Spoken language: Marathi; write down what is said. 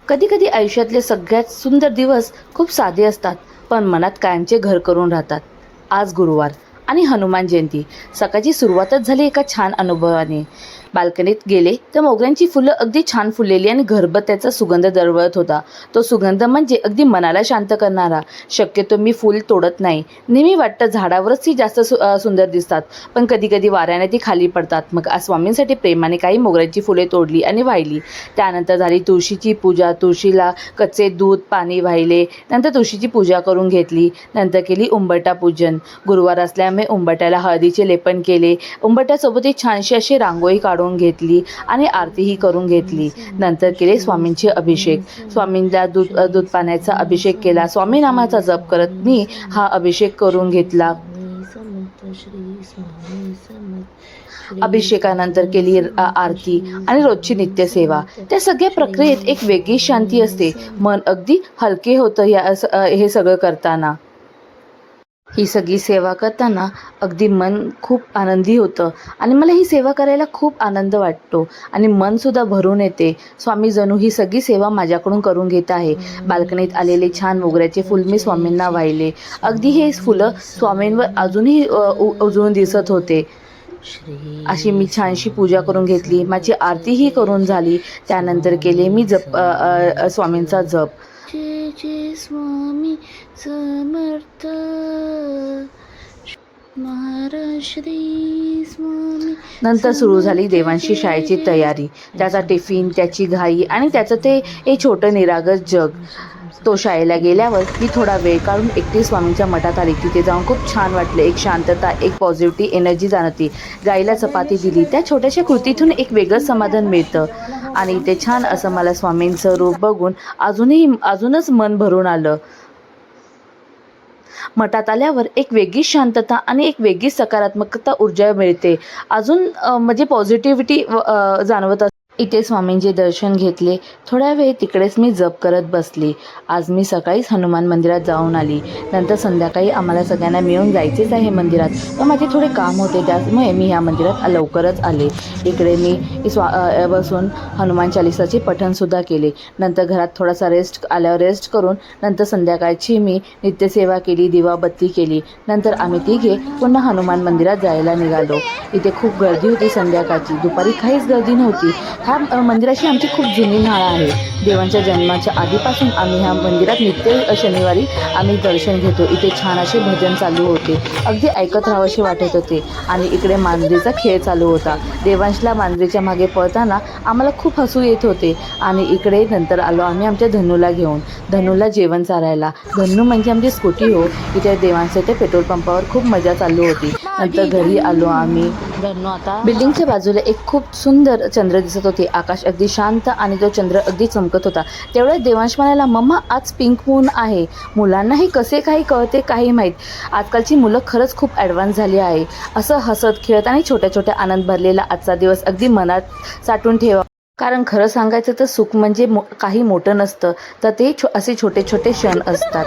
कधी कधी आयुष्यातले सगळ्यात सुंदर दिवस खूप साधे असतात, पण मनात कायमचे घर करून राहतात. आज गुरुवार आणि हनुमान जयंती. सकाळची सुरुवातच झाली एका छान अनुभवाने. बाल्कनीत गेले तर मोगऱ्यांची फुलं अगदी छान फुललेली आणि घरभर त्याचा सुगंध दरवळत होता. तो सुगंध म्हणजे अगदी मनाला शांत करणारा. शक्यतो मी फूल तोडत नाही. नेहमी वाटतं झाडावरच ती जास्त सुंदर दिसतात, पण कधी कधी वाऱ्याने ती खाली पडतात. मग आज स्वामींसाठी प्रेमाने काही मोगऱ्यांची फुले तोडली आणि वाहिली. त्यानंतर झाली तुळशीची पूजा. तुळशीला कच्चे दूध पाणी वाहिले. नंतर तुळशीची पूजा करून घेतली. नंतर केली उंबरठा पूजन. गुरुवार असल्यामुळे उंबरठ्याला हळदीचे लेपन केले. उंबरठ्यासोबत एक छानशी अशी रांगोळी काढून घेतली आणि आरतीही करून घेतली. नंतर केले स्वामींचे अभिषेक. स्वामींना दूध पाण्याचा अभिषेक केला. स्वामी नामाचा जप करत मी हा अभिषेक करून घेतला. अभिषेकानंतर केली आरती आणि रोजची नित्यसेवा. त्या सगळ्या प्रक्रियेत एक वेगळी शांती असते. मन अगदी हलके होतं हे सगळं करताना. ही सगळी सेवा करताना अगदी मन खूप आनंदी होतं आणि मला ही सेवा करायला खूप आनंद वाटतो आणि मनसुद्धा भरून येते. स्वामी जणू ही सगळी सेवा माझ्याकडून करून घेत आहे. बाल्कनीत आलेले छान मोगऱ्याचे फूल मी स्वामींना वाहिले. अगदी हे फुलं स्वामींवर अजूनही उजळून दिसत होते. अशी मी छानशी पूजा करून घेतली. माझी आरतीही करून झाली. त्यानंतर केले मी स्वामींचा जप. जय जय स्वामी समर्थ महाराज श्री स्वामी. नंतर सुरू झाली देवांशी शाळेची तयारी. त्याचा टिफिन, त्याची घाई आणि त्याचं ते छोटं निरागस जग. तो शाळेला गेल्यावर मी थोडा वेळ काढून एकटी स्वामींच्या मठात आली. तिथे जाऊन खूप छान वाटले. एक शांतता, एक पॉझिटिव्ह एनर्जी जाणवती. गाईला चपाती दिली. त्या छोट्याशा कृतीतून एक वेगळं समाधान मिळतं आणि ते छान असं मला स्वामींचं रूप बघून अजूनच मन भरून आलं. मठात आल्यावर एक वेगळी शांतता आणि एक वेगळी सकारात्मकता ऊर्जा मिळते. अजून म्हणजे पॉझिटिव्हिटी जाणवत असते. इथे स्वामींचे दर्शन घेतले. थोड्या वेळ तिकडेच मी जप करत बसली. आज मी सकाळीच हनुमान मंदिरात जाऊन आली. नंतर संध्याकाळी आम्हाला सगळ्यांना मिळून जायचेच आहे मंदिरात, तर माझे थोडे काम होते, त्यामुळे मी ह्या मंदिरात लवकरच आले. इकडे मी बसून हनुमान चालिसाचे पठणसुद्धा केले. नंतर घरात थोडासा रेस्ट करून नंतर संध्याकाळची मी नित्यसेवा केली, दिवाबत्ती केली. नंतर आम्ही तिघे पुन्हा हनुमान मंदिरात जायला निघालो. इथे खूप गर्दी होती संध्याकाळची. दुपारी काहीच गर्दी नव्हती. ह्या मंदिराची आमची खूप जुनी नाळ आहे. देवांच्या जन्माच्या आधीपासून आम्ही ह्या मंदिरात नित्य शनिवारी आम्ही दर्शन घेतो. इथे छान असे भजन चालू होते. अगदी ऐकत राहावेसे वाटत होते. आणि इकडे मांजरीचा खेळ चालू होता. देवांशला मांजरीच्या मागे पळताना आम्हाला खूप हसू येत होते. आणि इकडे नंतर आलो आम्ही आमच्या धनूला घेऊन. धनूला जेवण चारायला. धनू म्हणजे आमची स्कूटी हो. इथे देवांच्या ते पेट्रोल पंपावर खूप मजा चालू होती. नंतर घरी आलो आम्ही. आता बिल्डिंगच्या बाजूला एक खूप सुंदर चंद्र दिसत होते. आकाश अगदी शांत आणि तो चंद्र अगदी चमकत होता. तेवढ्यात देवांश म्हणाला, मम्मा आज पिंक मून आहे. मुलांनाही कसे काही कळते काही माहीत. आजकालची मुलं खरंच खूप ॲडव्हान्स झाली आहे. असं हसत खेळत आणि छोट्या छोट्या आनंद भरलेला आजचा दिवस अगदी मनात साठवून ठेवा. कारण खरं सांगायचं तर सुख म्हणजे काही मोठं नसतं, तर ते असे छोटे छोटे क्षण असतात.